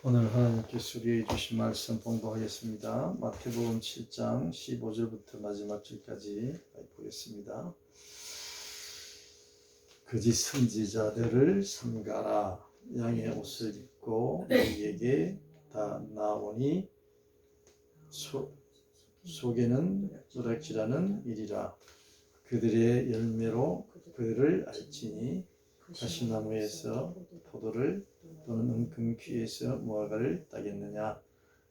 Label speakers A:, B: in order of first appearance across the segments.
A: 오늘 하나님께서 우리에게 주신 말씀 공부하겠습니다. 마태복음 7장 15절부터 마지막 절까지 보겠습니다. 거짓 선지자들을 삼가라. 양의 옷을 입고 너희에게 다 나오니 속에는 누락지라는 일이라. 그들의 열매로 그들을 알지니 가시나무에서 포도를 또는 은금귀에서 무화과를 따겠느냐.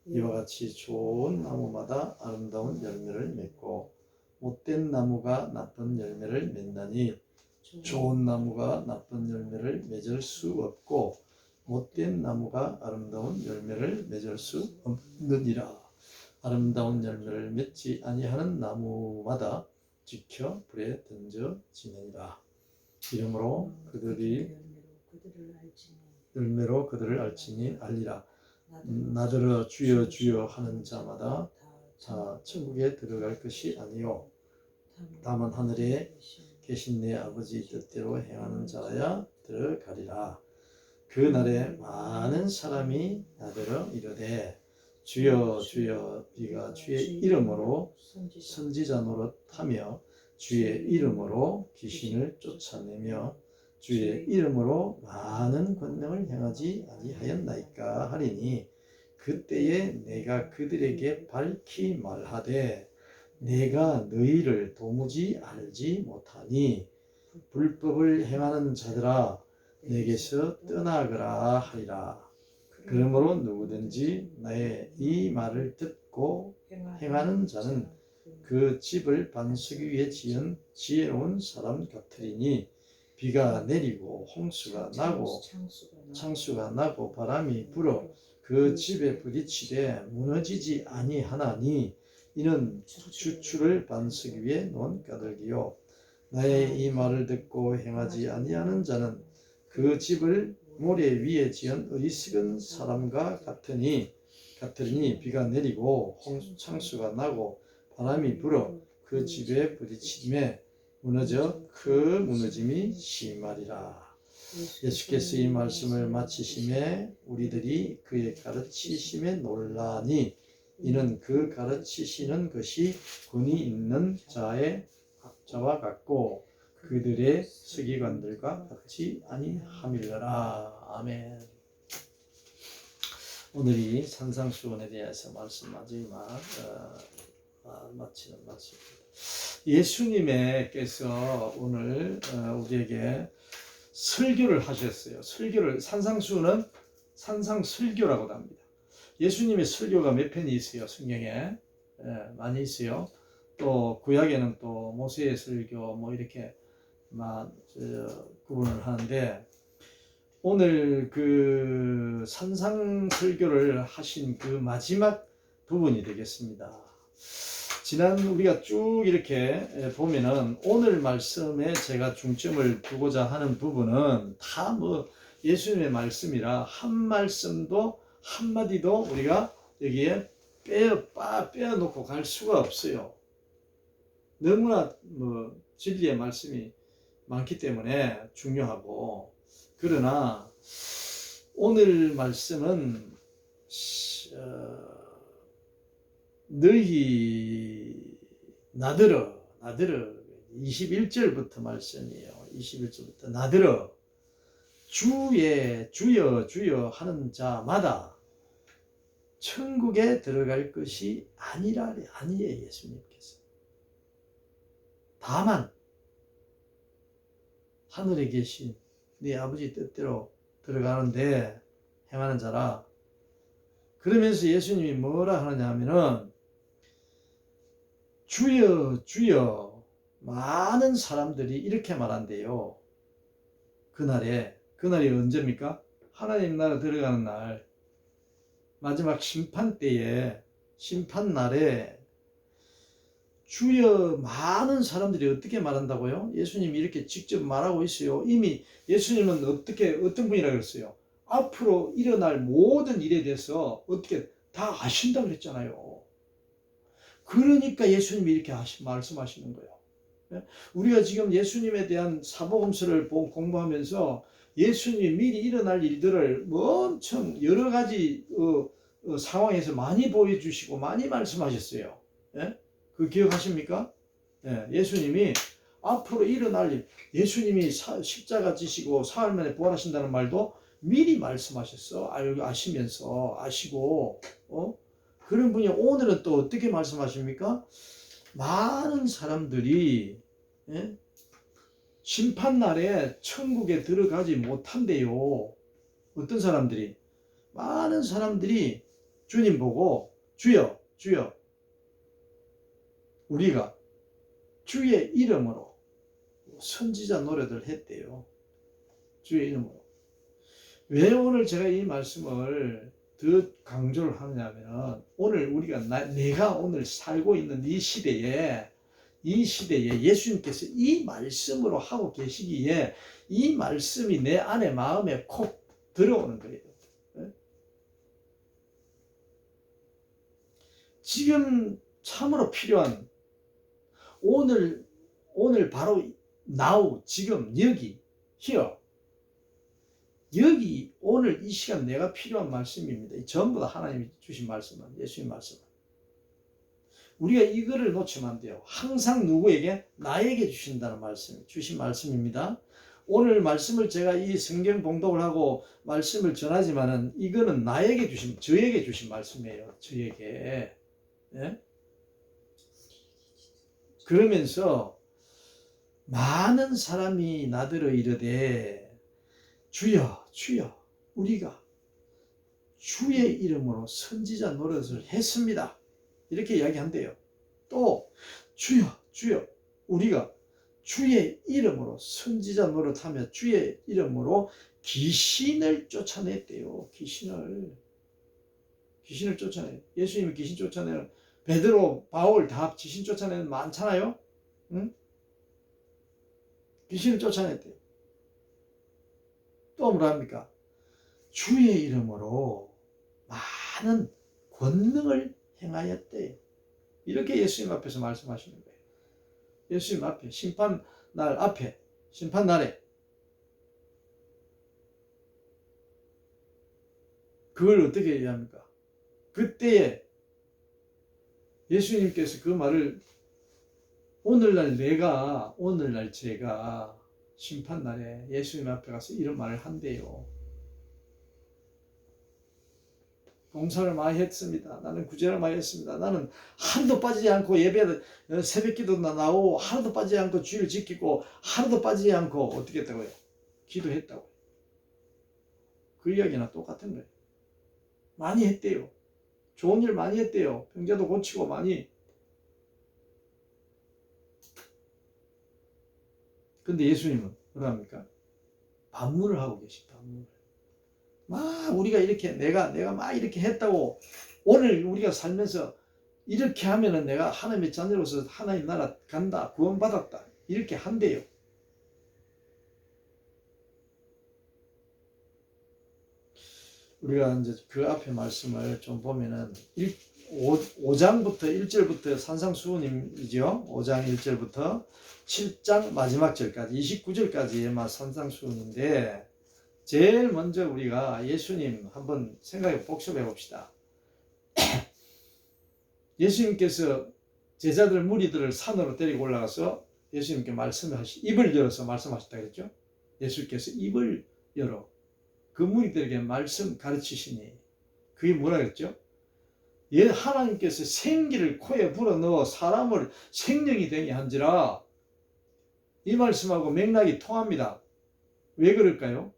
A: 이와 같이 좋은 나무마다 아름다운 열매를 맺고 못된 나무가 나쁜 열매를 맺나니 좋은 나무가 나쁜 열매를 맺을 수 없고 못된 나무가 아름다운 열매를 맺을 수 없느니라. 아름다운 열매를 맺지 아니하는 나무마다 지켜 불에 던져지느니라. 이러므로 열매로 그들을 알리라. 나더러 주여 주여 하는 자마다 다 천국에 들어갈 것이 아니요 다만 하늘에 계신 내 아버지 뜻대로 행하는 자라야 들어가리라. 그 날에 많은 사람이 나더러 이르되 주여 주여 우리가 주의 이름으로 선지자 노릇하며 주의 이름으로 귀신을 쫓아내며 주의 이름으로 많은 권능을 행하지 아니하였나이까 하리니 그때에 내가 그들에게 밝히 말하되 내가 너희를 도무지 알지 못하니 불법을 행하는 자들아 내게서 떠나거라 하리라. 그러므로 누구든지 나의 이 말을 듣고 행하는 자는 그 집을 반석 위에 지은 지혜로운 사람 같으리니 비가 내리고 홍수가 나고 창수가 나고 바람이 불어 그 집에 부딪히되 무너지지 아니하나니 이는 주추를 반석 위에 놓은 까닭이요 나의 이 말을 듣고 행하지 아니하는 자는 그 집을 모래 위에 지은 어리석은 사람과 같으니 비가 내리고 창수가 나고 바람이 불어 그 집에 부딪히매 무너져 그 무너짐이 심하리라. 예수께서 이 말씀을 마치심에 우리들이 그의 가르치심에 놀라니 이는 그 가르치시는 것이 권위 있는 자와 같고 그들의 서기관들과 같이 아니함이라. 아멘. 오늘이 산상수훈에 대해서 말씀하지만 마치는 말씀입니다. 예수님께서 오늘 우리에게 설교를 하셨어요. 설교를 산상수훈은 산상설교라고 합니다. 예수님의 설교가 몇 편이 있어요. 성경에 많이 있어요. 또 구약에는 또 모세의 설교 뭐 이렇게 구분을 하는데 오늘 그 산상설교를 하신 그 마지막 부분이 되겠습니다. 지난 우리가 쭉 이렇게 보면은 오늘 말씀에 제가 중점을 두고자 하는 부분은 다 예수님의 말씀이라 한 말씀도 한마디도 우리가 여기에 빼어놓고 갈 수가 없어요. 너무나 진리의 말씀이 많기 때문에 중요하고 그러나 오늘 말씀은 너희 나더러 21절부터 말씀이에요. 21절부터 나더러 주의 주여 주여 하는 자마다 천국에 들어갈 것이 아니에요. 예수님께서 다만 하늘에 계신 네 아버지 뜻대로 들어가는데 행하는 자라. 그러면서 예수님이 뭐라 하느냐 하면은 주여 주여 많은 사람들이 이렇게 말한대요. 그날이 언제입니까? 하나님 나라 들어가는 날 마지막 심판 때에 심판날에 주여 많은 사람들이 어떻게 말한다고요? 예수님이 이렇게 직접 말하고 있어요. 이미 예수님은 어떤 분이라고 그랬어요? 앞으로 일어날 모든 일에 대해서 어떻게 다 아신다고 그랬잖아요. 그러니까 예수님이 이렇게 말씀하시는 거예요. 우리가 지금 예수님에 대한 사복음서를 공부하면서 예수님이 미리 일어날 일들을 뭐 엄청 여러 가지 상황에서 많이 보여주시고 많이 말씀하셨어요. 예? 그 기억하십니까? 예, 예수님이 앞으로 일어날 일, 예수님이 십자가 지시고 사흘 만에 부활하신다는 말도 미리 말씀하셨어. 아시면서 아시고 그런 분이 오늘은 또 어떻게 말씀하십니까? 많은 사람들이 예? 심판날에 천국에 들어가지 못한대요. 어떤 사람들이? 많은 사람들이 주님 보고 주여 주여 우리가 주의 이름으로 선지자 노래들 했대요. 주의 이름으로. 왜 오늘 제가 이 말씀을 더 강조를 하냐면 오늘 우리가 내가 오늘 살고 있는 이 시대에 예수님께서 이 말씀으로 하고 계시기에 이 말씀이 내 안에 마음에 콕 들어오는 거예요. 지금 참으로 필요한 오늘 바로 now 지금 여기 here 여기 오늘 이 시간 내가 필요한 말씀입니다. 전부 다 하나님이 주신 말씀은 예수님 말씀은 우리가 이거를 놓치면 안 돼요. 항상 누구에게? 나에게 주신다는 주신 말씀입니다. 오늘 말씀을 제가 이 성경 봉독을 하고 말씀을 전하지만은 이거는 저에게 주신 말씀이에요. 저에게. 예? 그러면서 많은 사람이 나더러 이르되 주여 주여 우리가 주의 이름으로 선지자 노릇을 했습니다. 이렇게 이야기한대요. 또 주여 주여 우리가 주의 이름으로 선지자 노릇하며 주의 이름으로 귀신을 쫓아냈대요. 귀신을 쫓아내요. 예수님이 귀신 쫓아내는 베드로, 바울 다 귀신 쫓아내는 많잖아요. 응? 귀신을 쫓아냈대요. 또 뭐랍니까? 주의 이름으로 많은 권능을 행하였대요. 이렇게 예수님 앞에서 말씀하시는 거예요. 예수님 앞에 심판날에 그걸 어떻게 얘기합니까? 그때에 예수님께서 그 말을 오늘날 제가 심판날에 예수님 앞에 가서 이런 말을 한대요. 봉사를 많이 했습니다. 나는 구제를 많이 했습니다. 나는 하루도 빠지지 않고 예배 새벽기도 나오고 하루도 빠지지 않고 주의를 지키고 하루도 빠지지 않고 어떻게 했다고요? 기도했다고요. 그 이야기나 똑같은 거예요. 많이 했대요. 좋은 일 많이 했대요. 병자도 고치고 많이. 근데 예수님은 뭐랍니까? 반문을 하고 계시 반문을. 막 우리가 이렇게 내가 막 이렇게 했다고 오늘 우리가 살면서 이렇게 하면은 내가 하나님의 자녀로서 하나님 나라 간다 구원받았다 이렇게 한대요. 우리가 이제 그 앞에 말씀을 좀 보면은 5장부터 1절부터 산상수훈이죠. 5장 1절부터 7장 마지막 절까지 29절까지의 산상수훈인데 제일 먼저 우리가 예수님 한번 복습해 봅시다. 예수님께서 제자들 무리들을 산으로 데리고 올라가서 예수님께 입을 열어서 말씀하셨다 그랬죠. 예수께서 입을 열어 그 무리들에게 말씀 가르치시니 그게 뭐라 그랬죠? 하나님께서 생기를 코에 불어넣어 사람을 생명이 되게 한지라 이 말씀하고 맥락이 통합니다. 왜 그럴까요?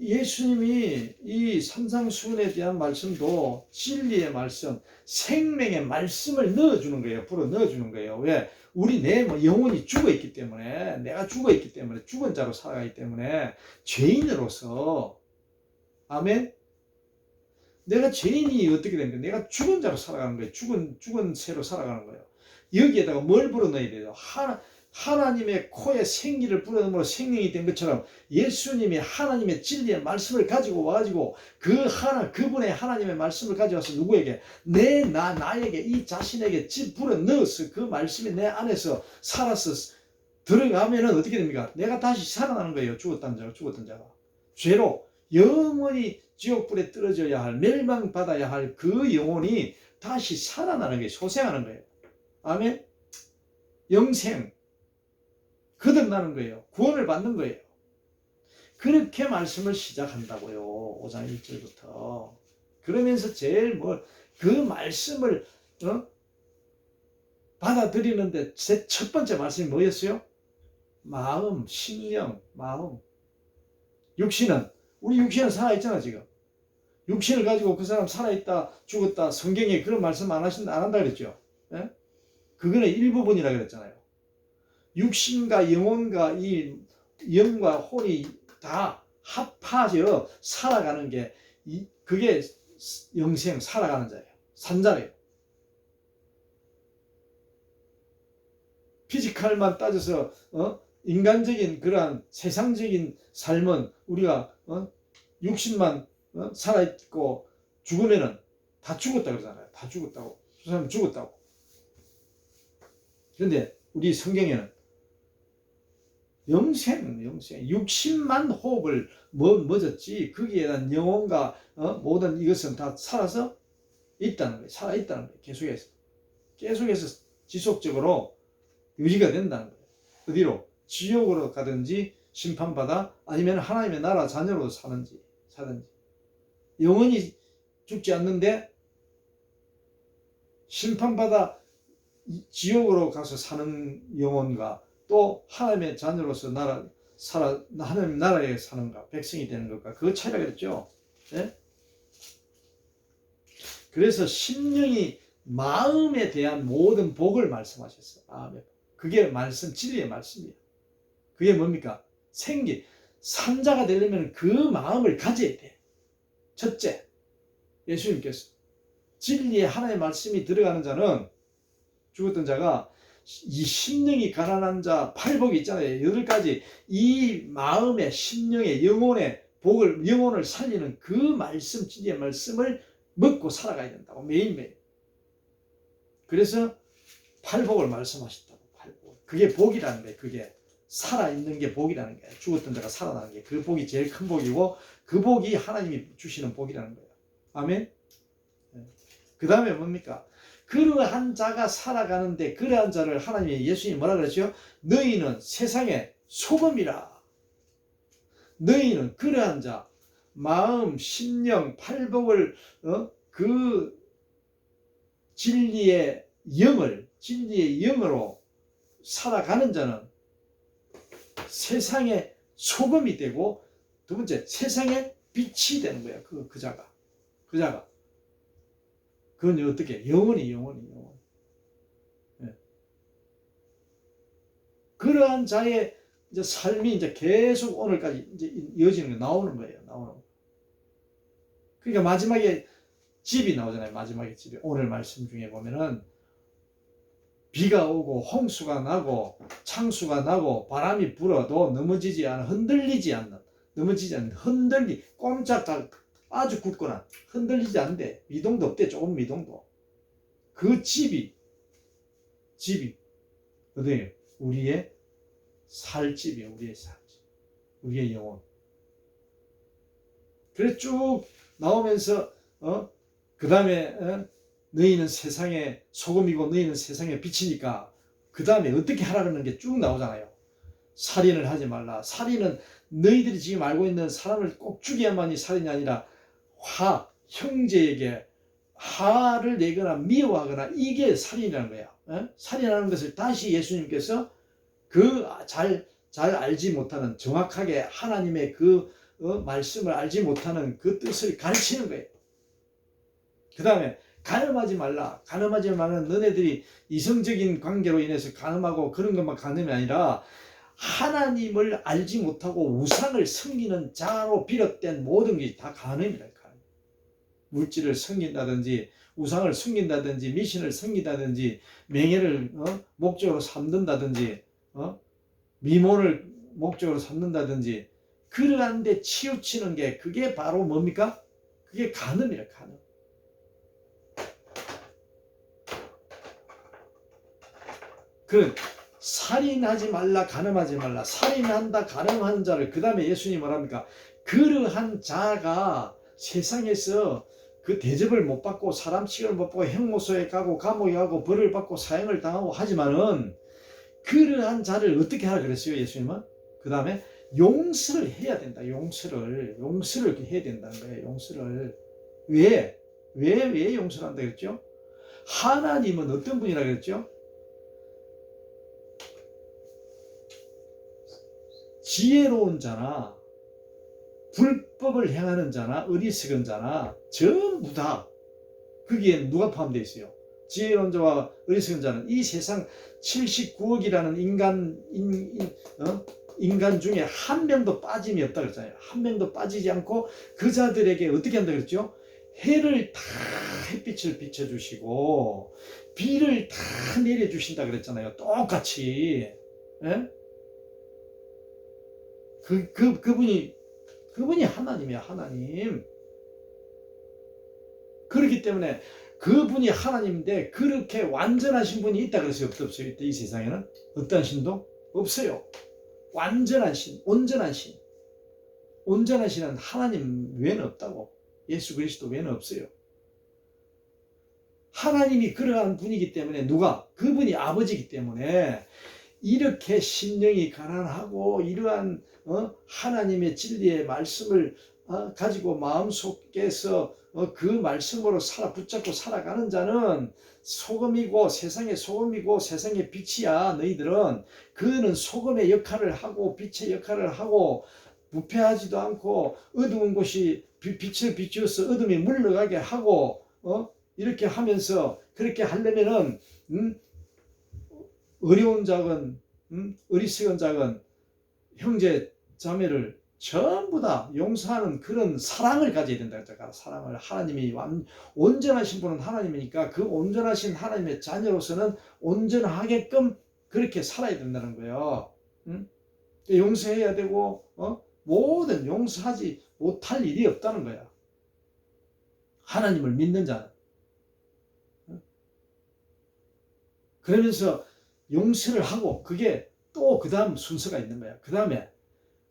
A: 예수님이 이 산상수훈에 대한 말씀도 진리의 말씀, 생명의 말씀을 넣어주는 거예요. 불어 넣어주는 거예요. 왜? 내 영혼이 죽어있기 때문에, 내가 죽어있기 때문에, 죽은 자로 살아가기 때문에, 죄인으로서, 아멘? 내가 죄인이 어떻게 된 거예요? 내가 죽은 자로 살아가는 거예요. 죽은 새로 살아가는 거예요. 여기에다가 뭘 불어 넣어야 돼요? 하나님의 코에 생기를 불어넣으므로 생명이 된 것처럼 예수님이 하나님의 진리의 말씀을 가지고 와가지고 그분의 하나님의 말씀을 가져와서 누구에게? 나에게 이 자신에게 불어넣어서 그 말씀이 내 안에서 살아서 들어가면은 어떻게 됩니까? 내가 다시 살아나는 거예요. 죽었던 자가. 죄로 영원히 지옥불에 떨어져야 할, 멸망받아야 할 그 영혼이 다시 살아나는 거예요. 소생하는 거예요. 아멘? 영생. 거듭나는 거예요. 구원을 받는 거예요. 그렇게 말씀을 시작한다고요. 5장 1절부터. 그러면서 제일 그 말씀을 받아들이는데 제 첫 번째 말씀이 뭐였어요? 마음, 심령, 마음. 우리 육신은 살아있잖아, 지금. 육신을 가지고 그 사람 살아있다, 죽었다, 성경에 그런 말씀 안 한다 그랬죠. 예? 그거는 일부분이라 그랬잖아요. 육신과 영혼과 이 영과 혼이 다 합하여 살아가는 게, 그게 영생, 살아가는 자예요. 산자예요. 피지컬만 따져서, 인간적인 그러한 세상적인 삶은 우리가, 육신만, 살아있고 죽으면은 다 죽었다 그러잖아요. 다 죽었다고. 그 사람 죽었다고. 그런데 우리 성경에는 영생, 육신만 호흡을 멎었지 거기에 대한 영혼과 모든 이것은 다 살아서 있다는 거예요. 살아있다는 거예요. 계속해서 지속적으로 유지가 된다는 거예요. 어디로? 지옥으로 가든지 심판받아 아니면 하나님의 나라 자녀로 사든지. 영원히 죽지 않는데 심판받아 지옥으로 가서 사는 영혼과 또 하나님의 자녀로서 하나님 나라에 사는가, 백성이 되는 것과 그 차이가 있죠. 네? 그래서 심령이 마음에 대한 모든 복을 말씀하셨어요. 아멘. 그게 진리의 말씀이에요. 그게 뭡니까? 산자가 되려면 그 마음을 가져야 돼. 첫째, 예수님께서 진리의 하나님의 말씀이 들어가는 자는, 죽었던 자가, 이 심령이 가난한 자, 팔복이 있잖아요. 8가지. 이 마음의, 심령의, 영혼의 복을, 영혼을 살리는 그 말씀, 진리의 말씀을 먹고 살아가야 된다고. 매일매일. 그래서 팔복을 말씀하셨다고. 팔복. 그게 복이라는 거예요. 그게 살아있는 게 복이라는 거예요. 죽었던 자가 살아나는 게. 그 복이 제일 큰 복이고, 그 복이 하나님이 주시는 복이라는 거예요. 아멘. 그 다음에 뭡니까? 그러한 자가 살아가는데, 그러한 자를 하나님이, 예수님이 뭐라 그랬죠? 너희는 세상의 소금이라. 너희는 그러한 자, 마음, 심령, 팔복을, 그 진리의 영으로 살아가는 자는 세상의 소금이 되고, 두 번째, 세상의 빛이 되는 거예요. 그 자가. 그건 어떻게? 영원히. 네. 그러한 자의 이제 삶이 이제 계속 오늘까지 이제 이어지는 거, 나오는 거예요. 그러니까 마지막에 집이 나오잖아요. 마지막에 집이. 오늘 말씀 중에 보면은 비가 오고 홍수가 나고 창수가 나고 바람이 불어도 넘어지지 않는, 흔들리지 않는, 꼼짝다, 아주 굳거나 흔들리지 않는데, 미동도 없대. 조금 미동도. 그 집이 어디에요? 우리의 살집이에요. 우리의 영혼. 그래 쭉 나오면서 그 다음에 너희는 세상의 소금이고 너희는 세상의 빛이니까, 그 다음에 어떻게 하라는 게 쭉 나오잖아요. 살인을 하지 말라. 살인은 너희들이 지금 알고 있는 사람을 꼭 죽여야만이 살인이 아니라, 형제에게 화를 내거나 미워하거나, 이게 살인이라는 거야. 살인하는 것을 다시 예수님께서 잘 알지 못하는, 정확하게 하나님의 그 말씀을 알지 못하는 그 뜻을 가르치는 거예요. 그 다음에 간음하지 말라. 간음하지 말라는, 너네들이 이성적인 관계로 인해서 간음하고 그런 것만 간음이 아니라 하나님을 알지 못하고 우상을 섬기는 자로 비롯된 모든 게 다 간음이라. 물질을 섬긴다든지, 우상을 숨긴다든지, 미신을 섬긴다든지, 명예를 목적으로 삼는다든지, 미모를 목적으로 삼는다든지, 그러한 데 치우치는 게, 그게 바로 뭡니까? 그게 간음이라. 간음. 그런 살인하지 말라, 간음하지 말라. 살인한다, 간음하는 자를, 그 다음에 예수님이 뭐랍니까? 그러한 자가 세상에서 그 대접을 못 받고 사람 취급을 못 받고 형무소에 가고 감옥에 가고 벌을 받고 사형을 당하고 하지만은 그러한 자를 어떻게 하라 그랬어요, 예수님은? 그 다음에 용서를 해야 된다. 용서를 해야 된다는 거예요. 용서를. 왜 용서를 한다 그랬죠? 하나님은 어떤 분이라 그랬죠? 지혜로운 자나 불법을 행하는 자나 어리석은 자나 전부 다 거기에 누가 포함되어 있어요? 지혜로운 자와 어리석은 자는 이 세상 79억이라는 인간 중에 한 명도 빠짐이 없다 그랬잖아요. 한 명도 빠지지 않고 그 자들에게 어떻게 한다 그랬죠? 해를 다 햇빛을 비춰주시고 비를 다 내려주신다 그랬잖아요. 똑같이. 예? 그분이 하나님이야, 하나님. 그렇기 때문에 그분이 하나님인데 그렇게 완전하신 분이 있다 그랬어요? 없어요? 이 세상에는? 어떤 신도? 없어요. 완전한 신, 온전한 신. 온전한 신은 하나님 외에는 없다고. 예수 그리스도 외에는 없어요. 하나님이 그러한 분이기 때문에 그분이 아버지이기 때문에 이렇게 심령이 가난하고 이러한 하나님의 진리의 말씀을 가지고 마음속에서 그 말씀으로 붙잡고 살아가는 자는 소금이고 세상의 소금이고 세상의 빛이야. 너희들은 그는 소금의 역할을 하고 빛의 역할을 하고 부패하지도 않고 어두운 곳이 빛을 비추어서 어둠이 물러가게 하고 이렇게 하면서 그렇게 하려면은 어려운 자건 어리석은 자건 형제 자매를 전부 다 용서하는 그런 사랑을 가져야 된다. 사랑을. 하나님이 온전하신 분은 하나님이니까 그 온전하신 하나님의 자녀로서는 온전하게끔 그렇게 살아야 된다는 거예요. 용서해야 되고 모든 용서하지 못할 일이 없다는 거야. 하나님을 믿는 자는. 그러면서 용서를 하고 그게 또 그 다음 순서가 있는 거야. 그 다음에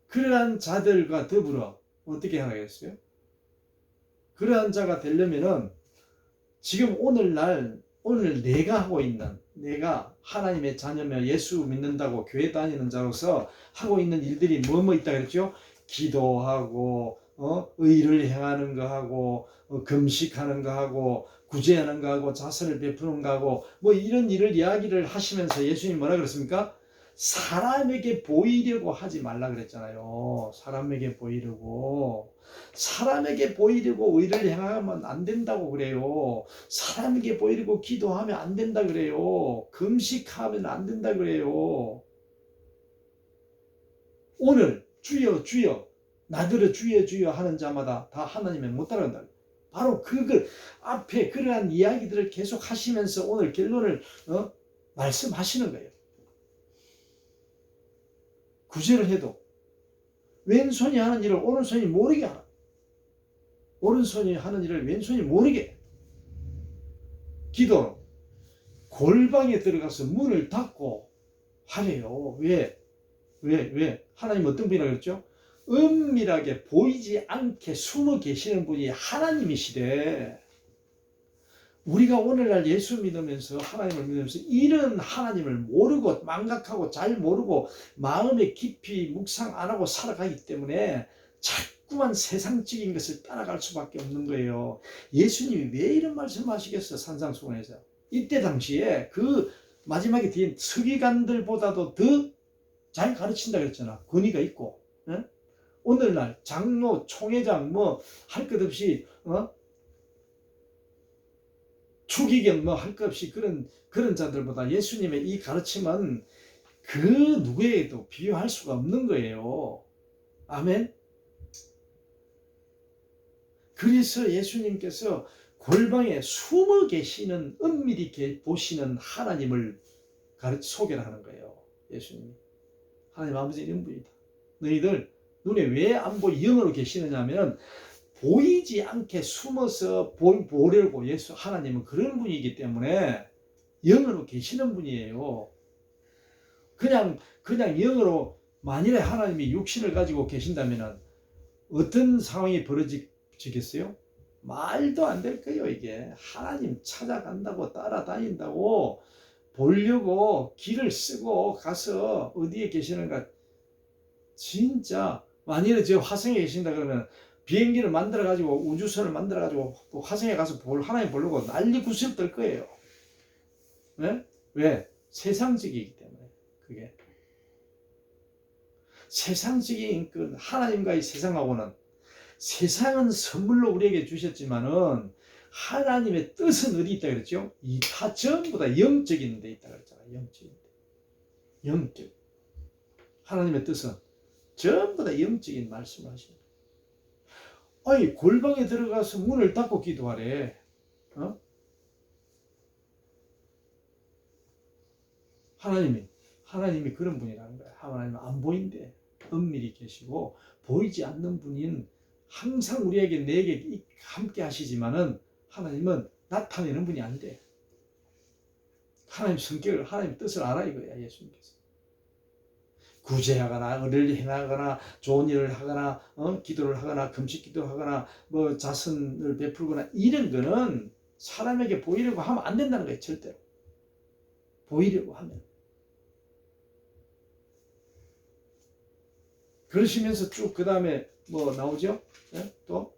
A: 그러한 자들과 더불어 어떻게 하겠어요? 그러한 자가 되려면은 지금 오늘 내가 하고 있는, 내가 하나님의 자녀며 예수 믿는다고 교회 다니는 자로서 하고 있는 일들이 뭐 있다 그랬죠? 기도하고 의를 행하는 거 하고 금식하는 거 하고 구제하는 거 하고 자선을 베푸는 거 하고 뭐 이런 일을 이야기를 하시면서 예수님이 뭐라 그랬습니까? 사람에게 보이려고 하지 말라 그랬잖아요. 사람에게 보이려고 의를 행하면 안 된다고 그래요. 사람에게 보이려고 기도하면 안 된다 그래요. 금식하면 안 된다 그래요. 오늘 주여 주여 나더러 주여 주여 하는 자마다 다 하나님의 못 따라간다. 바로 그걸 앞에 그러한 이야기들을 계속 하시면서 오늘 결론을 말씀하시는 거예요. 구제를 해도 왼손이 하는 일을 오른손이 모르게 하라. 오른손이 하는 일을 왼손이 모르게. 기도 골방에 들어가서 문을 닫고 하래요. 왜? 하나님 어떤 분이라고 그랬죠? 은밀하게 보이지 않게 숨어 계시는 분이 하나님이시래. 우리가 오늘날 예수 믿으면서 하나님을 믿으면서 이런 하나님을 모르고 망각하고 잘 모르고 마음에 깊이 묵상 안 하고 살아가기 때문에 자꾸만 세상적인 것을 따라갈 수밖에 없는 거예요. 예수님이 왜 이런 말씀하시겠어요? 산상수훈에서. 이때 당시에 그 마지막에 뒤에 서기관들보다도 더 잘 가르친다 그랬잖아. 권위가 있고. 오늘날 장로, 총회장 뭐 할 것 없이 추기경 뭐 할 것 없이 그런 자들보다 예수님의 이 가르침은 그 누구에게도 비교할 수가 없는 거예요. 아멘. 그래서 예수님께서 골방에 숨어 계시는 은밀히 보시는 하나님을 소개를 하는 거예요. 예수님이. 하나님 아버지 이런 분이다. 너희들 눈에 왜 안 보이 영으로 계시느냐 하면 보이지 않게 숨어서 보려고 하나님은 그런 분이기 때문에 영으로 계시는 분이에요. 그냥 영으로 만일에 하나님이 육신을 가지고 계신다면 어떤 상황이 벌어지겠어요? 말도 안 될 거예요. 이게 하나님 찾아간다고 따라다닌다고 보려고 길을 쓰고 가서 어디에 계시는가, 진짜 만일에 저 화성에 계신다 그러면 비행기를 만들어 가지고 우주선을 만들어 가지고 화성에 가서 하나님 보려고 난리 구슬 떨 거예요. 네? 왜? 세상적이기 때문에. 그게 세상적인 그 하나님과의 세상하고는, 세상은 선물로 우리에게 주셨지만은 하나님의 뜻은 어디 있다 그랬죠? 이 다 전부 다 영적인 데 있다 그랬잖아요. 영적인 데. 영적. 하나님의 뜻은 전부 다 영적인 말씀을 하십니다. 아니, 골방에 들어가서 문을 닫고 기도하래. 어? 하나님이 그런 분이라는 거야. 하나님은 안 보인대. 은밀히 계시고 보이지 않는 분인, 항상 우리에게 내게 함께 하시지만은 하나님은 나타내는 분이 안 돼. 하나님 성격을, 하나님 뜻을 알아 이거야. 예수님께서 구제하거나 의를 행하거나 좋은 일을 하거나 기도를 하거나 금식 기도를 하거나 뭐 자선을 베풀거나 이런 거는 사람에게 보이려고 하면 안 된다는 거예요. 절대로. 보이려고 하면. 그러시면서 쭉 그 다음에 뭐 나오죠? 네? 또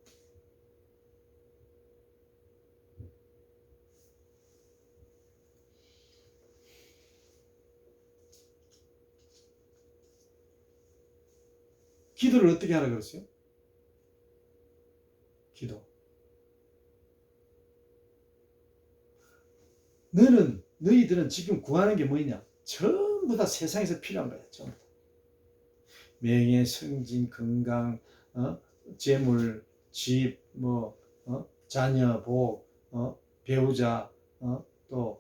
A: 기도를 어떻게 하라 그랬어요? 기도. 너희들은 지금 구하는 게 뭐냐? 전부 다 세상에서 필요한 거야. 전부 다. 명예, 승진, 건강, 재물, 집, 자녀, 복, 배우자, 또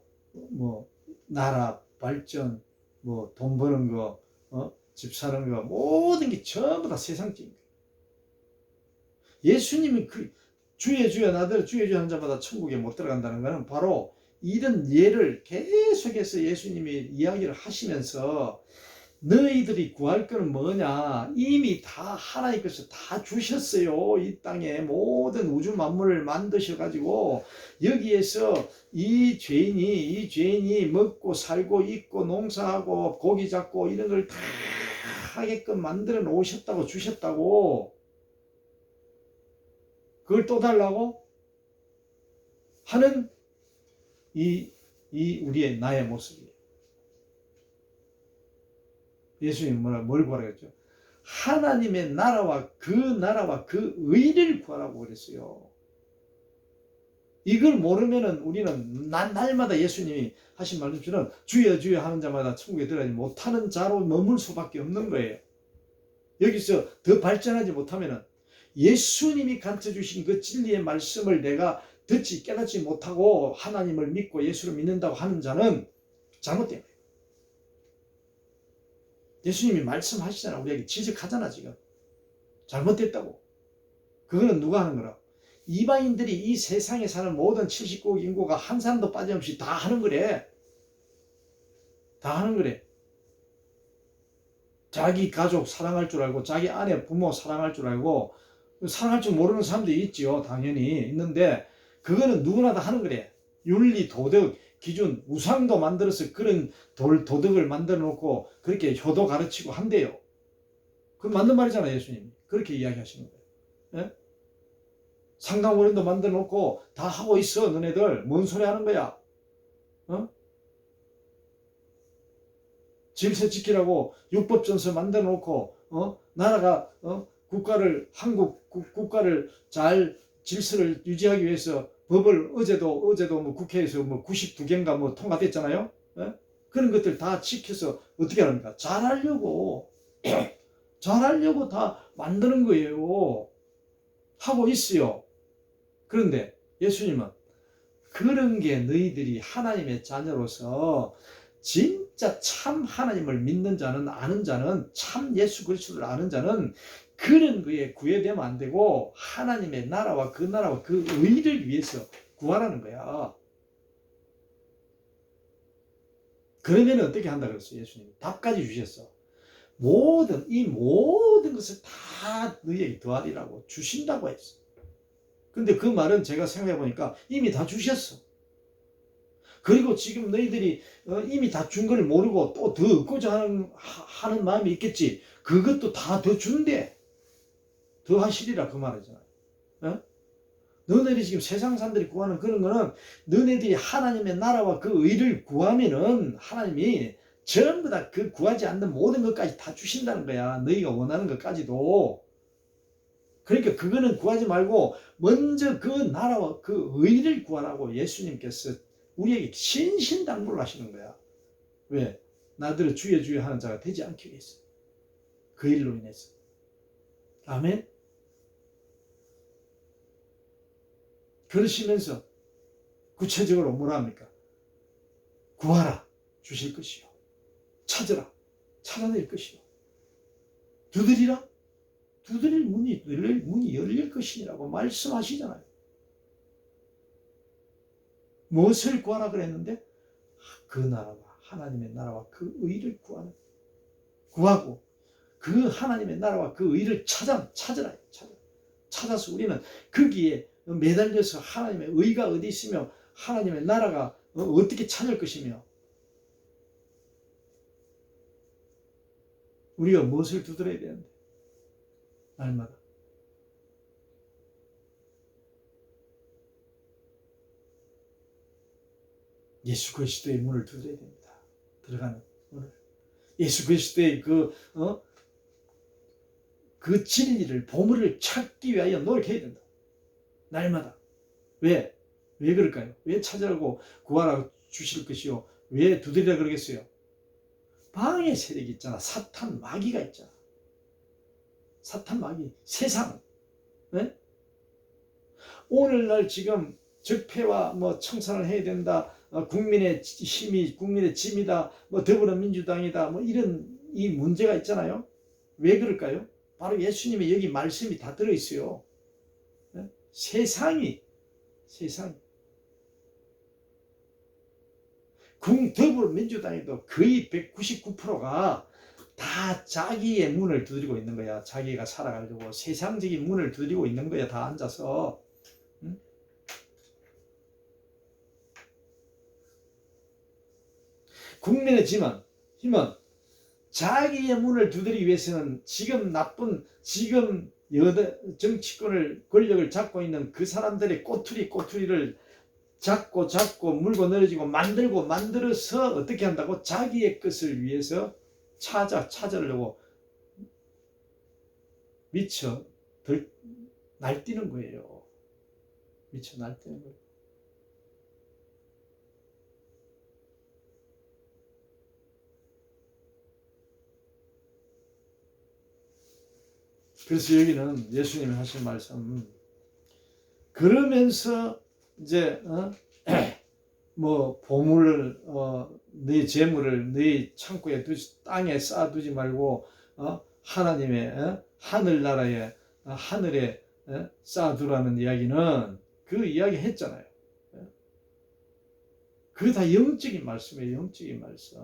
A: 뭐 나라 발전, 뭐 돈 버는 거, 집 사는 거, 모든 게 전부 다 세상적인 거예요. 예수님이 그 주여 나들 주여 하는 자마다 천국에 못 들어간다는 것은 바로 이런 예를 계속해서 예수님이 이야기를 하시면서, 너희들이 구할 거는 뭐냐? 이미 다 하나님께서 다 주셨어요. 이 땅에 모든 우주 만물을 만드셔가지고 여기에서 이 죄인이 먹고 살고 있고 농사하고 고기 잡고 이런 걸 다 하게끔 만들어 놓으셨다고, 주셨다고. 그걸 또 달라고 하는 이 우리의 나의 모습이에요. 예수님이 뭘 구하라고 했죠? 하나님의 나라와 그 의를 구하라고 그랬어요. 이걸 모르면은 우리는 날마다 예수님이 하신 말씀처럼 주여 하는 자마다 천국에 들어가지 못하는 자로 머물 수밖에 없는 거예요. 여기서 더 발전하지 못하면은 예수님이 가르쳐 주신 그 진리의 말씀을 내가 듣지 깨닫지 못하고 하나님을 믿고 예수를 믿는다고 하는 자는 잘못된 거예요. 예수님이 말씀하시잖아. 우리에게 지적하잖아. 지금 잘못됐다고. 그거는 누가 하는 거라? 이방인들이 이 세상에 사는 모든 79억 인구가 한 사람도 빠짐없이 다 하는 거래. 다 하는 거래. 자기 가족 사랑할 줄 알고, 자기 아내 부모 사랑할 줄 알고, 사랑할 줄 모르는 사람도 있지요. 당연히 있는데 그거는 누구나 다 하는 거래. 윤리, 도덕, 기준, 우상도 만들어서 그런 도덕을 만들어 놓고 그렇게 효도 가르치고 한대요. 그 맞는 말이잖아요. 예수님이 그렇게 이야기하시는 거예요. 예? 상강원인도 만들어 놓고 다 하고 있어. 너네들 뭔 소리 하는 거야? 질서 지키라고 율법전서 만들어 놓고 나라가 한국 국가를 잘 질서를 유지하기 위해서 법을 어제도 뭐 국회에서 뭐 92개인가 뭐 통과됐잖아요. 예? 그런 것들 다 지켜서 어떻게 합니까? 잘하려고 다 만드는 거예요. 하고 있어요. 그런데 예수님은 그런 게 너희들이 하나님의 자녀로서 진짜 참 하나님을 믿는 자는, 아는 자는, 참 예수 그리스도를 아는 자는 그런 거에 구애되면 안 되고 하나님의 나라와 그 의를 위해서 구하라는 거야. 그러면 어떻게 한다 그랬어요? 예수님이 답까지 주셨어. 이 모든 것을 다 너희에게 더하리라고 주신다고 했어. 근데 그 말은 제가 생각해 보니까 이미 다 주셨어. 그리고 지금 너희들이 이미 다 준 걸 모르고 또 더 얻고자 하는 마음이 있겠지. 그것도 다 더 준대. 더 하시리라 그 말이잖아요. 어? 너네들이 지금 세상 사람들이 구하는 그런 거는 너네들이 하나님의 나라와 그 의를 구하면은 하나님이 전부 다 그 구하지 않는 모든 것까지 다 주신다는 거야. 너희가 원하는 것까지도. 그러니까 그거는 구하지 말고 먼저 그 나라와 그 의를 구하라고 예수님께서 우리에게 신신당부를 하시는 거야. 왜? 나더러 주여 주여 하는 자가 되지 않기 위해서. 그 일로 인해서. 아멘. 그러시면서 구체적으로 뭐라 합니까? 구하라 주실 것이요. 찾으라 찾아낼 것이요. 두드리라 두드릴 문이 열릴 것이라고 말씀하시잖아요. 무엇을 구하라 그랬는데? 그 나라와 하나님의 나라와 그 의를 구하고 그 하나님의 나라와 그 의를 찾으라. 찾아서 우리는 거기에 매달려서 하나님의 의가 어디 있으며 하나님의 나라가 어떻게 찾을 것이며 우리가 무엇을 두드려야 되는데 날마다 예수 그리스도의 문을 두드려야 됩니다. 들어가는 문을. 예수 그리스도의 그 진리를 보물을 찾기 위하여 노력해야 된다. 날마다. 왜 그럴까요? 왜 찾으라고 구하라고 주실 것이요? 왜 두드리라 그러겠어요? 방해 세력이 있잖아. 사탄 마귀가 있잖아. 사탄 마귀 세상. 네? 오늘날 지금 적폐와 청산을 해야 된다. 국민의 힘이 국민의 짐이다. 더불어민주당이다. 이런 이 문제가 있잖아요. 왜 그럴까요? 바로 예수님의 여기 말씀이 다 들어있어요. 네? 세상이 더불어민주당에도 거의 199%가 다 자기의 문을 두드리고 있는 거야. 자기가 살아가려고 세상적인 문을 두드리고 있는 거야. 다 앉아서. 응? 국민의 힘은 자기의 문을 두드리기 위해서는 지금 정치권을 권력을 잡고 있는 그 사람들의 꼬투리를 잡고 물고 늘어지고 만들어서 어떻게 한다고? 자기의 것을 위해서 찾으려고 미쳐 날뛰는 거예요. 미쳐 날뛰는 거예요. 그래서 여기는 예수님이 하신 말씀, 그러면서 이제 보물을 네 재물을 네 창고에 땅에 쌓아두지 말고 하나님의 하늘나라에 하늘에 쌓아두라는 이야기는 그 이야기 했잖아요. 그게 다 영적인 말씀이에요. 영적인 말씀.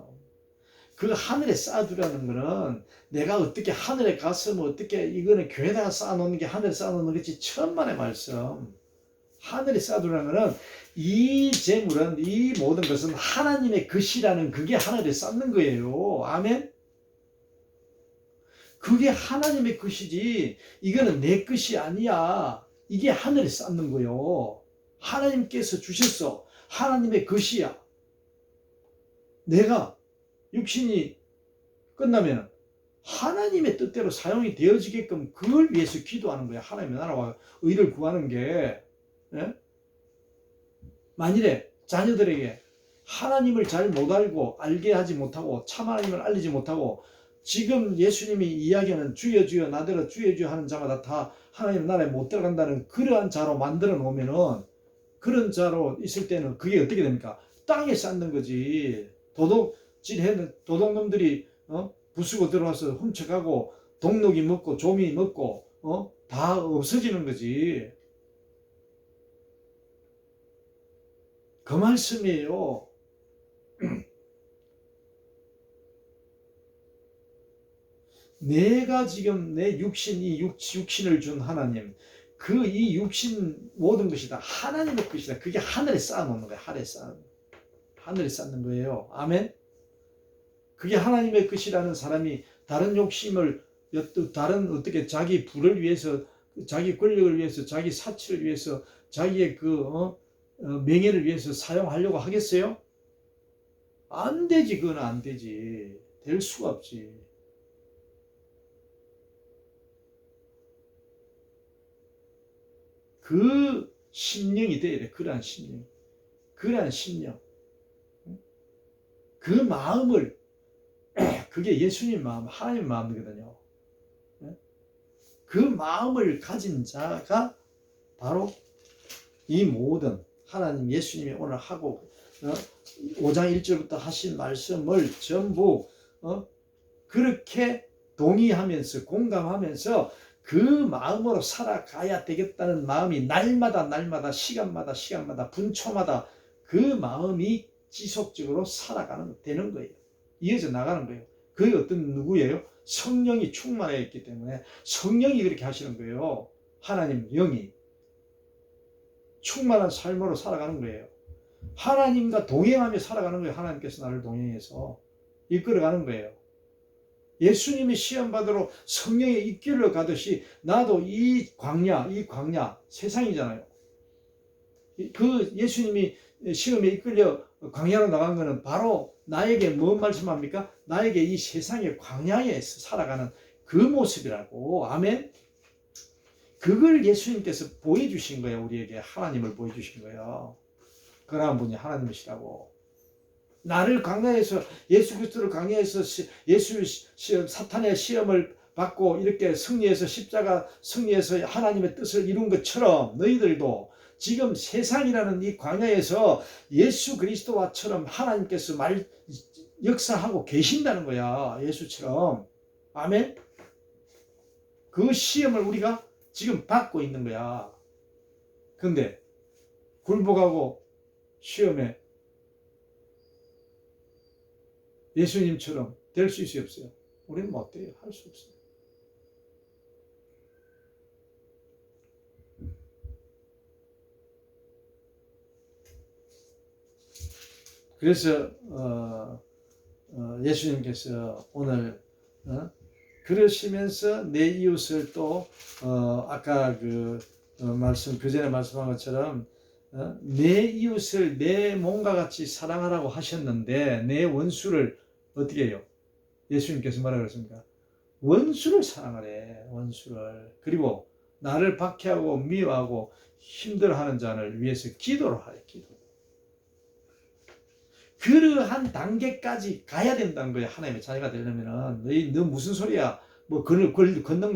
A: 그 하늘에 쌓아두라는 거는 내가 어떻게 하늘에 가서 어떻게 이거는 교회에다가 쌓아놓는 게 하늘에 쌓아놓는 것이 천만의 말씀. 하늘에 쌓아두라는 거는 이 재물은 이 모든 것은 하나님의 것이라는 그게 하늘에 쌓는 거예요. 아멘. 그게 하나님의 것이지 이거는 내 것이 아니야. 이게 하늘에 쌓는 거예요. 하나님께서 주셨어. 하나님의 것이야. 내가 육신이 끝나면 하나님의 뜻대로 사용이 되어지게끔 그걸 위해서 기도하는 거야. 하나님의 나라와 의를 구하는 게. 예? 만일에 자녀들에게 하나님을 잘 못 알게 하지 못하고 참 하나님을 알리지 못하고 지금 예수님이 이야기하는 주여 주여 나더러 주여 주여 하는 자마다 다 하나님 나라에 못 들어간다는 그러한 자로 만들어 놓으면은 그런 자로 있을 때는 그게 어떻게 됩니까? 땅에 쌓는 거지. 도둑놈들이 부수고 들어와서 훔쳐가고 동록이 먹고 조미 먹고 다 없어지는 거지. 그 말씀이에요. 내가 지금 내 육신, 이 육신을 준 하나님, 그 이 육신 모든 것이 다 하나님의 것이다. 그게 하늘에 쌓아놓는 거예요. 하늘에 쌓는 거예요. 아멘. 그게 하나님의 것이라는 사람이 다른 욕심을, 다른 어떻게 자기 부를 위해서, 자기 권력을 위해서, 자기 사치를 위해서, 자기의 명예를 위해서 사용하려고 하겠어요? 안 되지. 그건 안 되지. 될 수가 없지. 그 심령이 돼야 돼. 그러한 심령. 그 마음을, 그게 예수님 마음, 하나님 마음이거든요. 그 마음을 가진 자가 바로 이 모든 하나님, 예수님이 오늘 하고 5장 1절부터 하신 말씀을 전부 그렇게 동의하면서 공감하면서 그 마음으로 살아가야 되겠다는 마음이 날마다 시간마다 분초마다 그 마음이 지속적으로 되는 거예요. 이어져 나가는 거예요. 그게 어떤 누구예요? 성령이 충만해 있기 때문에 성령이 그렇게 하시는 거예요. 하나님 영이 충만한 삶으로 살아가는 거예요. 하나님과 동행하며 살아가는 거예요. 하나님께서 나를 동행해서 이끌어가는 거예요. 예수님이 시험 받으러 성령의 이끌러 가듯이 나도 이 광야 세상이잖아요. 그 예수님이 시험에 이끌려 광야로 나간 것은 바로 나에게 뭔 말씀합니까? 나에게 이 세상의 광야에서 살아가는 그 모습이라고. 아멘. 그걸 예수님께서 보여주신 거예요. 우리에게 하나님을 보여주신 거예요. 그러한 분이 하나님이시라고. 나를 광야에서, 예수 그리스도를 광야에서 사탄의 시험을 받고 이렇게 승리해서 십자가 승리해서 하나님의 뜻을 이룬 것처럼 너희들도 지금 세상이라는 이 광야에서 예수 그리스도와처럼 하나님께서 역사하고 계신다는 거야. 예수처럼. 아멘. 그 시험을 우리가 지금 받고 있는 거야. 근데 굴복하고 시험에 예수님처럼 될 수 있어요, 없어요? 우리는 못 돼요. 할 수 없어요. 그래서 예수님께서 오늘 그러시면서 내 이웃을 또 아까 그 전에 말씀한 것처럼 내 이웃을 내 몸과 같이 사랑하라고 하셨는데 내 원수를 어떻게 해요? 예수님께서 뭐라 그랬습니까? 원수를 사랑하래. 원수를. 그리고 나를 박해하고 미워하고 힘들어하는 자를 위해서 기도를 하래. 기도. 그러한 단계까지 가야 된다는 거예요. 하나님의 자녀가 되려면은 너 무슨 소리야? 뭐 건능